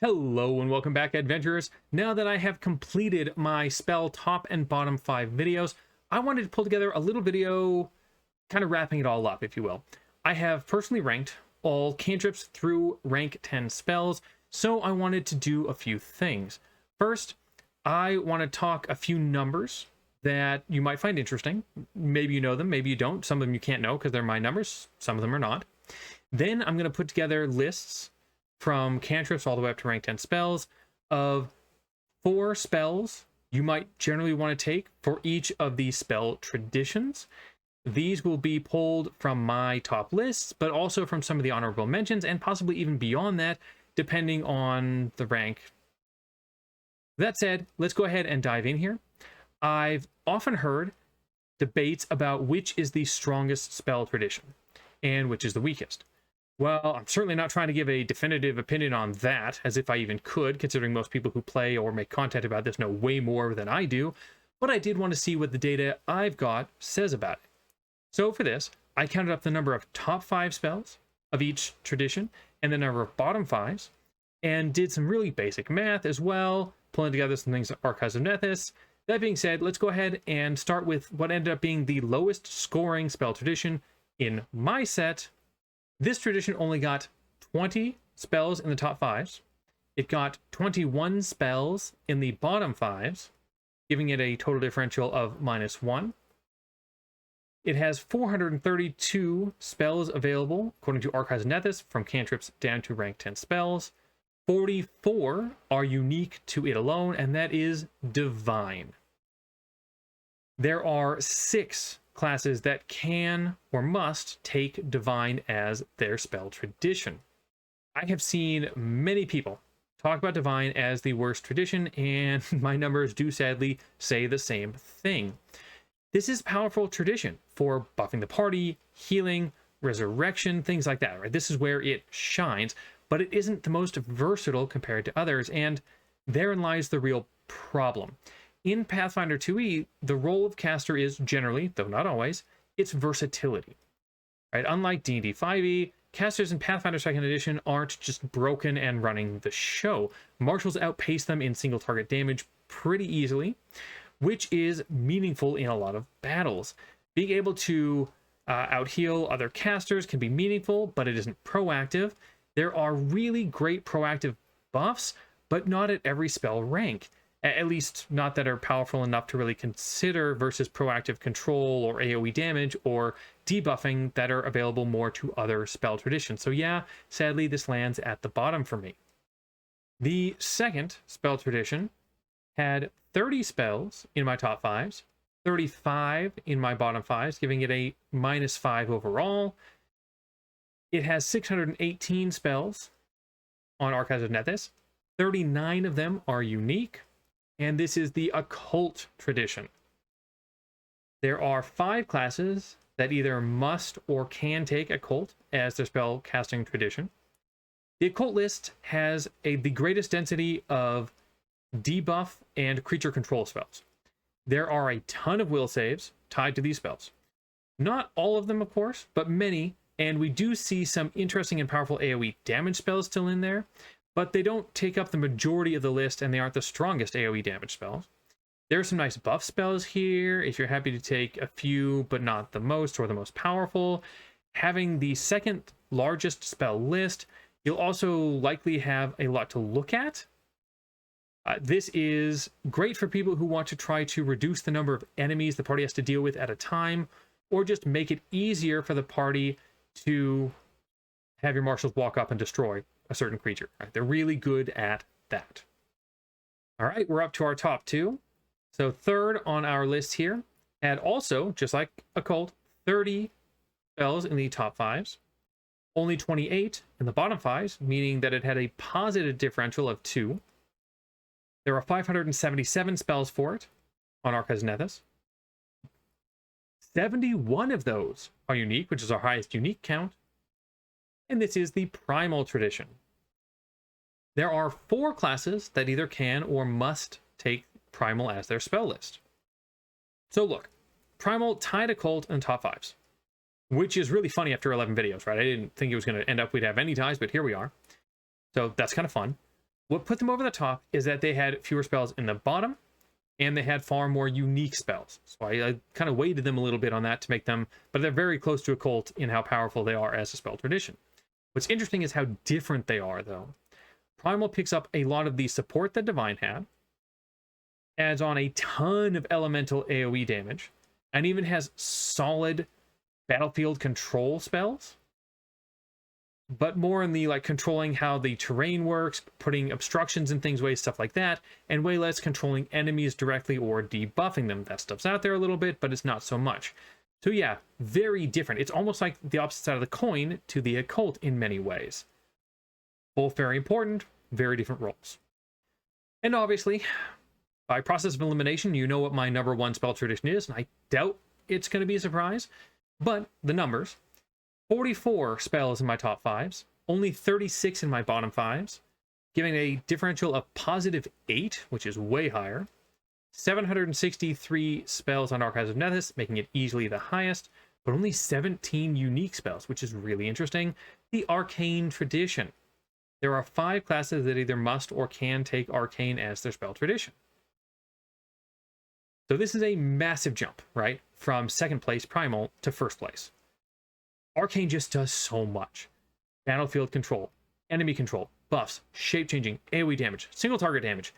Hello and welcome back, adventurers. Now that I have completed my spell top and bottom 5 videos, I wanted to pull together a little video kind of wrapping it all up, if you will. I have personally ranked all cantrips through rank 10 spells, so I wanted to do a few things. First, I want to talk a few numbers that you might find interesting. Maybe you know them, maybe you don't. Some of them you can't know because they're my numbers, some of them are not. Then I'm going to put together lists from cantrips all the way up to rank 10 spells of 4 spells you might generally want to take for each of these spell traditions. These will be pulled from my top lists, but also from some of the honorable mentions and possibly even beyond that, depending on the rank. That said, let's go ahead and dive in here. I've often heard debates about which is the strongest spell tradition and which is the weakest. Well, I'm certainly not trying to give a definitive opinion on that, as if I even could, considering most people who play or make content about this know way more than I do, but I did want to see what the data I've got says about it. So for this, I counted up the number of top 5 spells of each tradition and the number of bottom 5s, and did some really basic math as well, pulling together some things like Archives of Nethys. That being said, let's go ahead and start with what ended up being the lowest scoring spell tradition in my set. This tradition only got 20 spells in the top 5s. It got 21 spells in the bottom 5s, giving it a total differential of -1. It has 432 spells available, according to Archives of Nethys, from cantrips down to rank 10 spells. 44 are unique to it alone, and that is Divine. There are 6 classes that can or must take Divine as their spell tradition. I have seen many people talk about Divine as the worst tradition, and my numbers do sadly say the same thing. This is a powerful tradition for buffing the party, healing, resurrection, things like that, right? This is where it shines, but it isn't the most versatile compared to others, and therein lies the real problem. In Pathfinder2e, the role of caster is generally, though not always, its versatility. Right? Unlike D&D 5e, casters in Pathfinder 2nd Edition aren't just broken and running the show. Marshals outpace them in single target damage pretty easily, which is meaningful in a lot of battles. Being able to out-heal other casters can be meaningful, but it isn't proactive. There are really great proactive buffs, but not at every spell rank. At least not that are powerful enough to really consider versus proactive control or AoE damage or debuffing that are available more to other spell traditions. So yeah, sadly, this lands at the bottom for me. The second spell tradition had 30 spells in my top 5s, 35 in my bottom 5s, giving it a -5 overall. It has 618 spells on Archives of Nethys. 39 of them are unique. And this is the Occult tradition. There are 5 classes that either must or can take Occult as their spell casting tradition. The Occult list has the greatest density of debuff and creature control spells. There are a ton of will saves tied to these spells. Not all of them, of course, but many, and we do see some interesting and powerful AoE damage spells still in there, but they don't take up the majority of the list, and they aren't the strongest AoE damage spells. There are some nice buff spells here, if you're happy to take a few, but not the most or the most powerful. Having the second largest spell list, you'll also likely have a lot to look at. This is great for people who want to try to reduce the number of enemies the party has to deal with at a time, or just make it easier for the party to have your marshals walk up and destroy a certain creature. Right? They're really good at that. All right, we're up to our top 2. So third on our list here had also, just like Occult, 30 spells in the top 5s, only 28 in the bottom 5s, meaning that it had a positive differential of 2. There are 577 spells for it on Archives of Nethys. 71 of those are unique, which is our highest unique count. And this is the Primal tradition. There are 4 classes that either can or must take Primal as their spell list. So look, Primal tied Occult in the top 5s, which is really funny after 11 videos, right? I didn't think it was going to end up we'd have any ties, but here we are. So that's kind of fun. What put them over the top is that they had fewer spells in the bottom, and they had far more unique spells. So I kind of weighted them a little bit on that to make them, but they're very close to Occult in how powerful they are as a spell tradition. What's interesting is how different they are, though. Primal picks up a lot of the support that Divine had, adds on a ton of elemental AoE damage, and even has solid battlefield control spells, but more in the like controlling how the terrain works, putting obstructions in things, ways, stuff like that, and way less controlling enemies directly or debuffing them. That stuff's out there a little bit, but it's not so much. So yeah, very different. It's almost like the opposite side of the coin to the Occult in many ways. Both very important, very different roles. And obviously, by process of elimination, you know what my number one spell tradition is, and I doubt it's going to be a surprise, but the numbers: 44 spells in my top 5s, only 36 in my bottom 5s, giving a differential of positive 8, which is way higher. 763 spells on Archives of Nethys, making it easily the highest, but only 17 unique spells, which is really interesting. The Arcane tradition. There are 5 classes that either must or can take Arcane as their spell tradition. So this is a massive jump, right? From second place, Primal, to first place. Arcane just does so much. Battlefield control, enemy control, buffs, shape-changing, AoE damage, single target damage.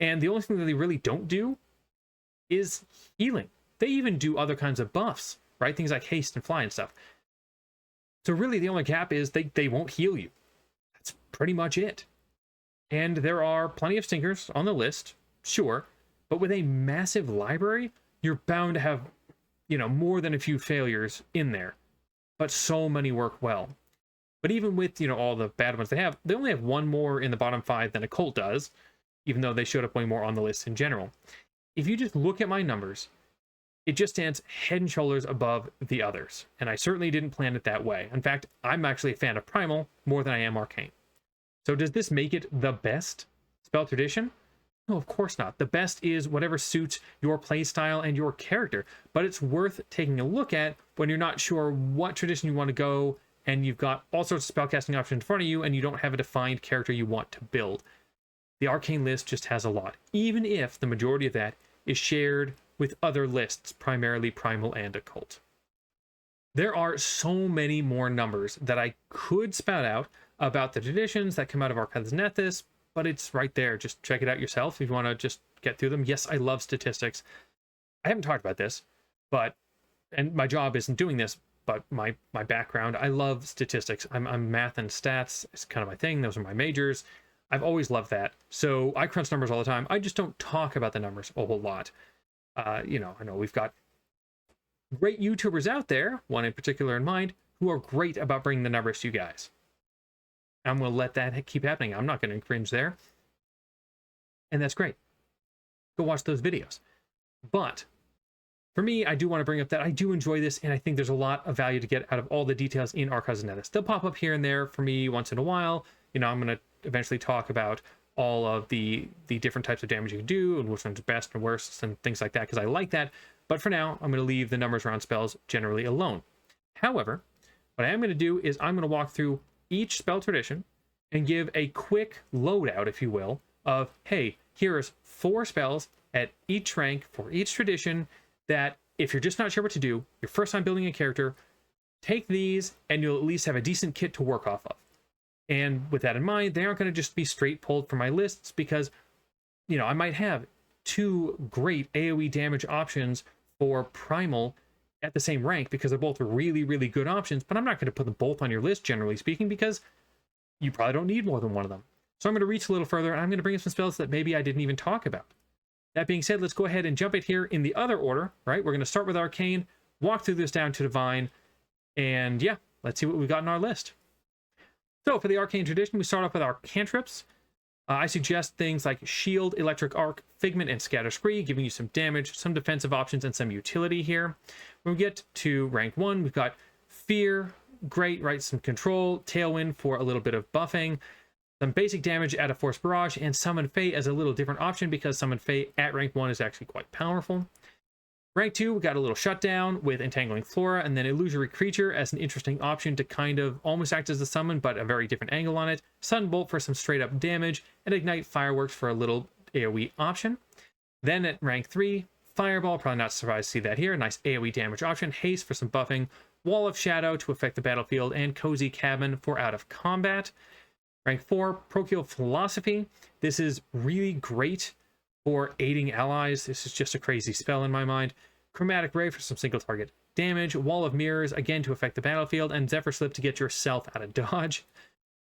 And the only thing that they really don't do is healing. They even do other kinds of buffs, right? Things like haste and fly and stuff. So really the only gap is they won't heal you. That's pretty much it. And there are plenty of stinkers on the list, sure, but with a massive library, you're bound to have, more than a few failures in there. But so many work well. But even with, all the bad ones they only have one more in the bottom 5 than Occult does, even though they showed up way more on the list in general. If you just look at my numbers, it just stands head and shoulders above the others. And I certainly didn't plan it that way. In fact, I'm actually a fan of Primal more than I am Arcane. So does this make it the best spell tradition? No, of course not. The best is whatever suits your playstyle and your character, but it's worth taking a look at when you're not sure what tradition you want to go and you've got all sorts of spellcasting options in front of you and you don't have a defined character you want to build. The Arcane list just has a lot, even if the majority of that is shared with other lists, primarily Primal and Occult. There are so many more numbers that I could spout out about the traditions that come out of Archives of Nethys, but it's right there. Just check it out yourself if you want to just get through them. Yes, I love statistics. I haven't talked about this, and my job isn't doing this, but my background, I love statistics. I'm math and stats. It's kind of my thing. Those are my majors. I've always loved that. So I crunch numbers all the time. I just don't talk about the numbers a whole lot. I know we've got great YouTubers out there, one in particular in mind, who are great about bringing the numbers to you guys. I'm going to let that keep happening. I'm not going to cringe there. And that's great. Go watch those videos. But for me, I do want to bring up that I do enjoy this, and I think there's a lot of value to get out of all the details in Archives of Nethys. They'll pop up here and there for me once in a while. I'm going to eventually talk about all of the different types of damage you can do and which one's best and worst and things like that, because I like that. But for now, I'm going to leave the numbers around spells generally alone. However, what I am going to do is I'm going to walk through each spell tradition and give a quick loadout, if you will, of, hey, here's 4 spells at each rank for each tradition that if you're just not sure what to do, your first time building a character, take these and you'll at least have a decent kit to work off of. And with that in mind, they aren't going to just be straight pulled from my lists because, I might have 2 great AoE damage options for Primal at the same rank because they're both really, really good options, but I'm not going to put them both on your list, generally speaking, because you probably don't need more than one of them. So I'm going to reach a little further, and I'm going to bring in some spells that maybe I didn't even talk about. That being said, let's go ahead and jump it here in the other order, right? We're going to start with Arcane, walk through this down to Divine, and yeah, let's see what we've got in our list. So for the Arcane tradition, we start off with our cantrips. I suggest things like Shield, Electric Arc, Figment, and Scatter Spree, giving you some damage, some defensive options, and some utility here. When we get to rank 1, we've got Fear, great, right? Some control, Tailwind for a little bit of buffing, some basic damage at a Force Barrage, and Summon Fate as a little different option because Summon Fate at rank 1 is actually quite powerful. Rank 2, we got a little shutdown with Entangling Flora, and then Illusory Creature as an interesting option to kind of almost act as a summon, but a very different angle on it. Sunbolt for some straight up damage, and Ignite Fireworks for a little AoE option. Then at rank 3, Fireball, probably not surprised to see that here. Nice AoE damage option. Haste for some buffing. Wall of Shadow to affect the battlefield, and Cozy Cabin for out of combat. Rank 4, Parochial Philosophy. This is really great for aiding allies. This is just a crazy spell in my mind. Chromatic Ray for some single target damage. Wall of Mirrors, again to affect the battlefield, and Zephyr Slip to get yourself out of dodge.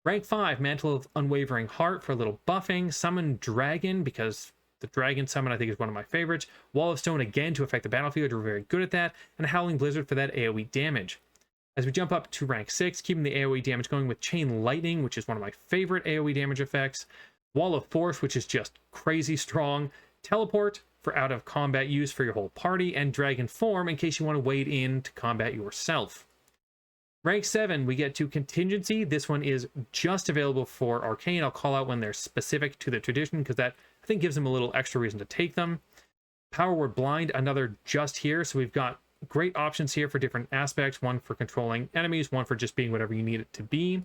Rank 5, Mantle of Unwavering Heart for a little buffing. Summon Dragon, because the Dragon summon I think is one of my favorites. Wall of Stone again to affect the battlefield. You're very good at that. And Howling Blizzard for that AoE damage. As we jump up to rank 6, keeping the AoE damage going with Chain Lightning, which is one of my favorite AoE damage effects. Wall of Force, which is just crazy strong. Teleport for out of combat use for your whole party. And Dragon Form in case you want to wade in to combat yourself. Rank 7, we get to Contingency. This one is just available for Arcane. I'll call out when they're specific to the tradition because that I think gives them a little extra reason to take them. Power Word Blind, another just here. So we've got great options here for different aspects. One for controlling enemies, one for just being whatever you need it to be.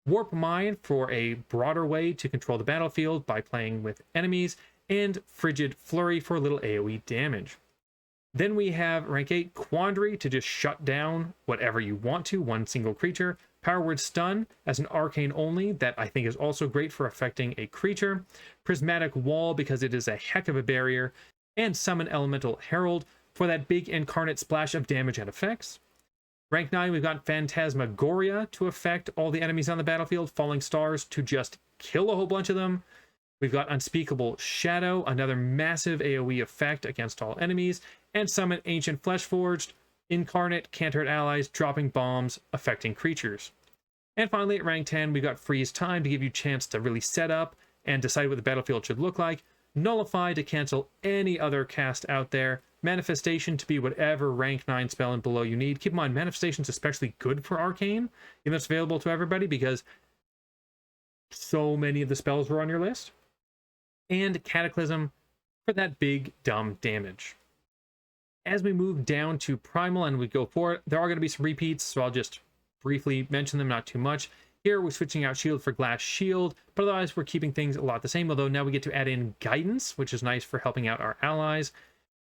Warp Mind for a broader way to control the battlefield by playing with enemies. And Frigid Flurry for a little AoE damage. Then we have rank 8, Quandary to just shut down whatever you want to, one single creature. Power Word Stun as an arcane only, that I think is also great for affecting a creature. Prismatic Wall because it is a heck of a barrier. And Summon Elemental Herald for that big incarnate splash of damage and effects. Rank 9, we've got Phantasmagoria to affect all the enemies on the battlefield. Falling Stars to just kill a whole bunch of them. We've got Unspeakable Shadow, another massive AoE effect against all enemies. And Summon Ancient Fleshforged, incarnate, cantered allies, dropping bombs, affecting creatures. And finally, at rank 10, we've got Freeze Time to give you a chance to really set up and decide what the battlefield should look like. Nullify to cancel any other cast out there. Manifestation to be whatever rank 9 spell and below you need. Keep in mind, Manifestation is especially good for Arcane, even though it's available to everybody, because so many of the spells were on your list. And Cataclysm for that big, dumb damage. As we move down to Primal and we go for it, there are going to be some repeats, so I'll just briefly mention them, not too much. Here we're switching out Shield for Glass Shield, but otherwise we're keeping things a lot the same, although now we get to add in Guidance, which is nice for helping out our allies.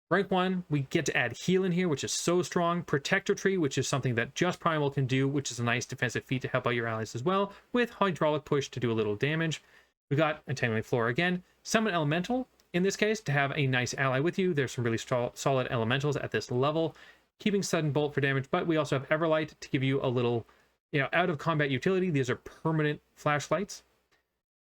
Rank 1, we get to add Heal in here, which is so strong. Protector Tree, which is something that just Primal can do, which is a nice defensive feat to help out your allies as well, with Hydraulic Push to do a little damage. We got Entangling Flora again. Summon Elemental, in this case, to have a nice ally with you. There's some really solid elementals at this level. Keeping Sudden Bolt for damage, but we also have Everlight to give you a little, out of combat utility. These are permanent flashlights.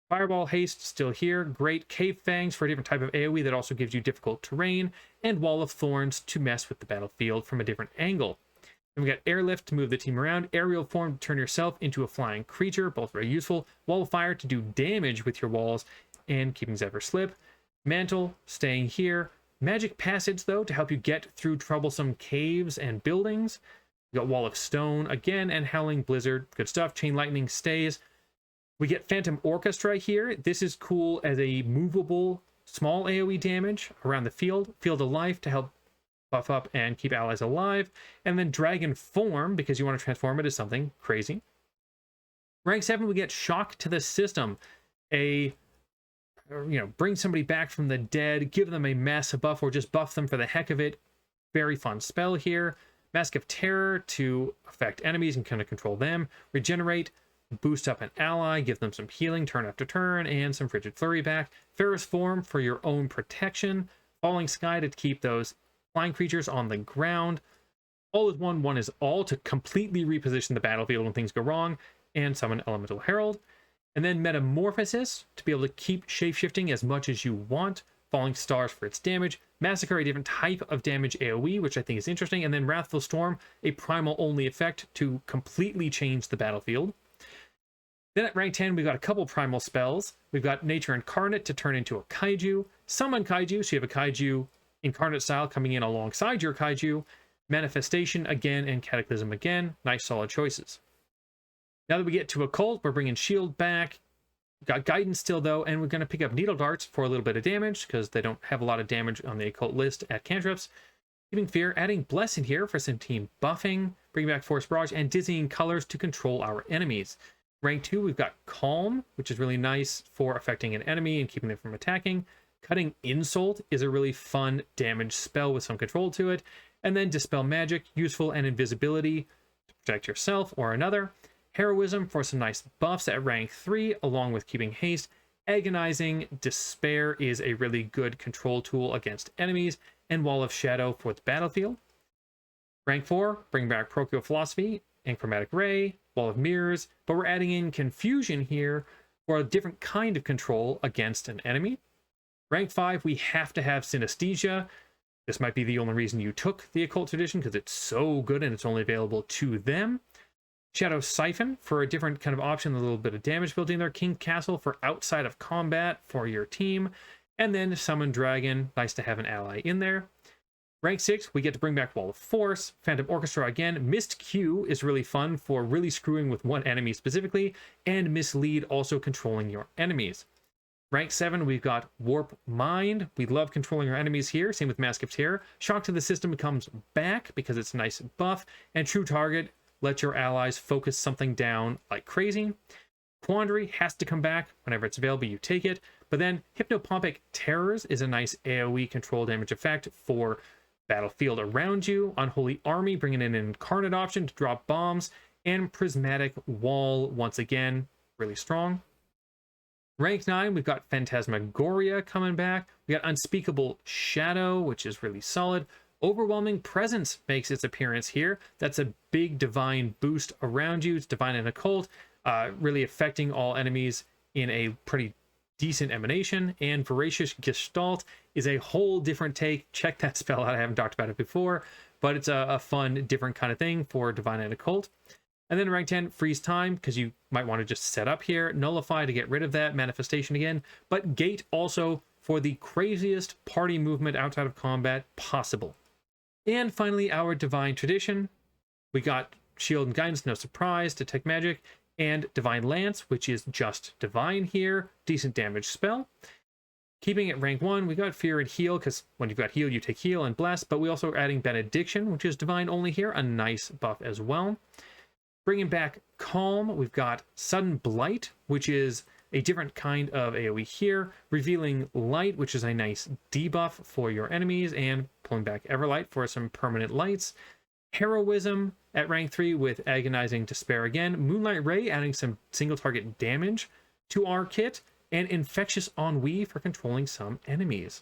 Fireball Haste still here. Great. Cave Fangs for a different type of AoE that also gives you difficult terrain. And Wall of Thorns to mess with the battlefield from a different angle. Then we got Airlift to move the team around. Aerial Form to turn yourself into a flying creature. Both very useful. Wall of Fire to do damage with your walls and keeping Zephyr Slip. Mantle staying here. Magic Passage, though, to help you get through troublesome caves and buildings. We got Wall of Stone again and Howling Blizzard. Good stuff. Chain Lightning stays. We get Phantom Orchestra here. This is cool as a movable small AoE damage around the field. Field of Life to help buff up and keep allies alive. And then Dragon Form, because you want to transform it as something crazy. Rank 7, we get Shock to the System. Bring somebody back from the dead, give them a massive buff, or just buff them for the heck of it. Very fun spell here. Mask of Terror to affect enemies and kind of control them. Regenerate, boost up an ally, give them some healing turn after turn, and some Frigid Flurry back. Ferrous Form for your own protection. Falling Sky to keep those flying creatures on the ground. All is one, one is all to completely reposition the battlefield when things go wrong. And Summon Elemental Herald. And then Metamorphosis to be able to keep shapeshifting as much as you want. Falling Stars for its damage. Massacre, a different type of damage AoE, which I think is interesting. And then Wrathful Storm, a primal only effect to completely change the battlefield. Then at rank 10, we've got a couple primal spells. We've got Nature Incarnate to turn into a kaiju. Summon Kaiju, so you have a kaiju incarnate style coming in alongside your kaiju. Manifestation again and Cataclysm again. Nice solid choices. Now that we get to Occult, we're bringing Shield back. We've got Guidance still, though, and we're going to pick up Needle Darts for a little bit of damage, because they don't have a lot of damage on the Occult list at cantrips. Keeping Fear, adding Bless in here for some team buffing, bringing back Force Barrage, and Dizzying Colors to control our enemies. Rank 2, we've got Calm, which is really nice for affecting an enemy and keeping them from attacking. Cutting Insult is a really fun damage spell with some control to it. And then Dispel Magic, useful and invisibility to protect yourself or another. Heroism for some nice buffs at rank 3, along with keeping haste. Agonizing Despair is a really good control tool against enemies. And Wall of Shadow for the battlefield. Rank 4, bring back Parochial Philosophy and Chromatic Ray, Wall of Mirrors, but we're adding in Confusion here for a different kind of control against an enemy. Rank 5, we have to have Synesthesia. This might be the only reason you took the Occult Tradition, because it's so good and it's only available to them. Shadow Siphon for a different kind of option, a little bit of damage building there. King Castle for outside of combat for your team. And then Summon Dragon, nice to have an ally in there. Rank 6, we get to bring back Wall of Force. Phantom Orchestra again. Missed Q is really fun for really screwing with one enemy specifically. And Mislead also controlling your enemies. Rank 7, we've got Warp Mind. We love controlling our enemies here. Same with Mask of Terror. Shock to the System comes back because it's a nice buff. And True Target, let your allies focus something down like crazy. Quandary has to come back. Whenever it's available, you take it. But then Hypnopompic Terrors is a nice AoE control damage effect for battlefield around you. Unholy Army, bringing in an Incarnate option to drop bombs. And Prismatic Wall, once again, really strong. Rank 9, we've got Phantasmagoria coming back. We got Unspeakable Shadow, which is really solid. Overwhelming Presence makes its appearance here. That's a big divine boost around you. It's divine and occult, really affecting all enemies in a pretty decent emanation. And Voracious Gestalt is a whole different take. Check that spell out. I haven't talked about it before, but it's a fun, different kind of thing for divine and occult. And then rank 10, Freeze Time, because you might want to just set up here. Nullify to get rid of that manifestation again. But Gate also for the craziest party movement outside of combat possible. And finally, our Divine Tradition. We got Shield and Guidance, no surprise, Detect Magic, and Divine Lance, which is just divine here. Decent damage spell. Keeping it rank 1, we got Fear and Heal, because when you've got Heal, you take Heal and Bless, but we also are adding Benediction, which is divine only here, a nice buff as well. Bringing back Calm, we've got Sudden Blight, which is a different kind of AoE here. Revealing Light, which is a nice debuff for your enemies, and pulling back Everlight for some permanent lights. Heroism at rank 3 with Agonizing Despair again. Moonlight Ray adding some single target damage to our kit, and Infectious Ennui for controlling some enemies.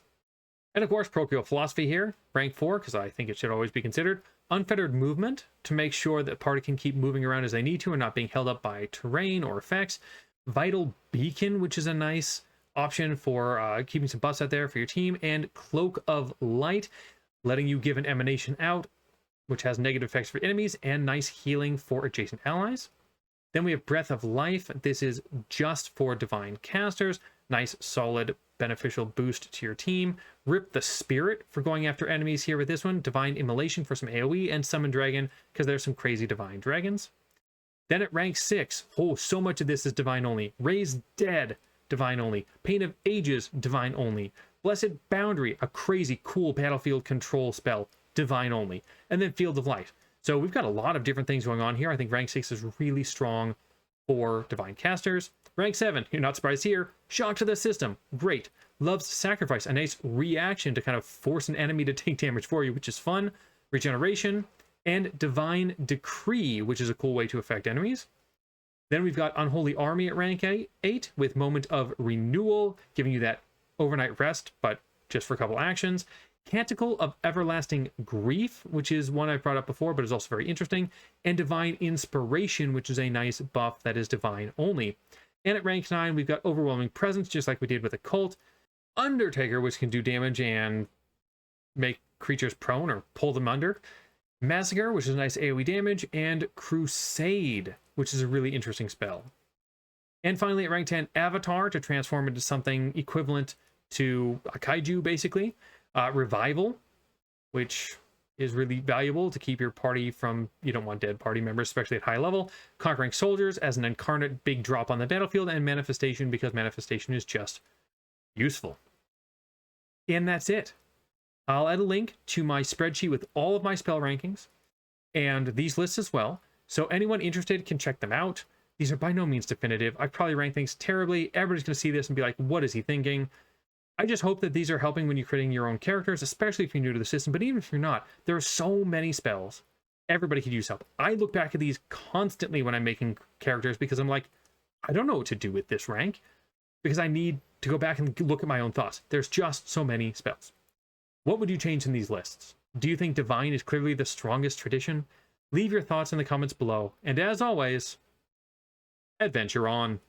And of course, Parochial Philosophy here, rank 4, because I think it should always be considered. Unfettered Movement to make sure that party can keep moving around as they need to and not being held up by terrain or effects. Vital Beacon, which is a nice option for keeping some buffs out there for your team. And Cloak of Light, letting you give an emanation out, which has negative effects for enemies and nice healing for adjacent allies. Then we have Breath of Life. This is just for divine casters. Nice, solid, beneficial boost to your team. Rip the Spirit for going after enemies here with this one. Divine Immolation for some AoE, and Summon Dragon because there's some crazy divine dragons. Then at rank 6, oh, so much of this is divine only. Raise Dead, divine only. Pain of Ages, divine only. Blessed Boundary, a crazy cool battlefield control spell, divine only. And then Field of Light. So we've got a lot of different things going on here. I think rank 6 is really strong for divine casters. Rank 7, you're not surprised here. Shock to the System, great. Loves Sacrifice, a nice reaction to kind of force an enemy to take damage for you, which is fun. Regeneration, and Divine Decree, which is a cool way to affect enemies. Then we've got Unholy Army at rank 8 with Moment of Renewal, giving you that overnight rest, but just for a couple actions. Canticle of Everlasting Grief, which is one I've brought up before, but is also very interesting. And Divine Inspiration, which is a nice buff that is divine only. And at rank 9, we've got Overwhelming Presence, just like we did with Occult. Undertaker, which can do damage and make creatures prone or pull them under. Massacre, which is a nice AoE damage. And Crusade, which is a really interesting spell. And finally, at rank 10, Avatar, to transform into something equivalent to a kaiju, basically. Revival, which is really valuable to keep your party from, you don't want dead party members, especially at high level. Conquering Soldiers as an incarnate big drop on the battlefield, and Manifestation because Manifestation is just useful. And that's it. I'll add a link to my spreadsheet with all of my spell rankings and these lists as well. So anyone interested can check them out. These are by no means definitive. I probably rank things terribly. Everybody's going to see this and be like, what is he thinking? I just hope that these are helping when you're creating your own characters, especially if you're new to the system. But even if you're not, there are so many spells. Everybody could use help. I look back at these constantly when I'm making characters because I'm like, I don't know what to do with this rank because I need to go back and look at my own thoughts. There's just so many spells. What would you change in these lists? Do you think Divine is clearly the strongest tradition? Leave your thoughts in the comments below. And as always, adventure on.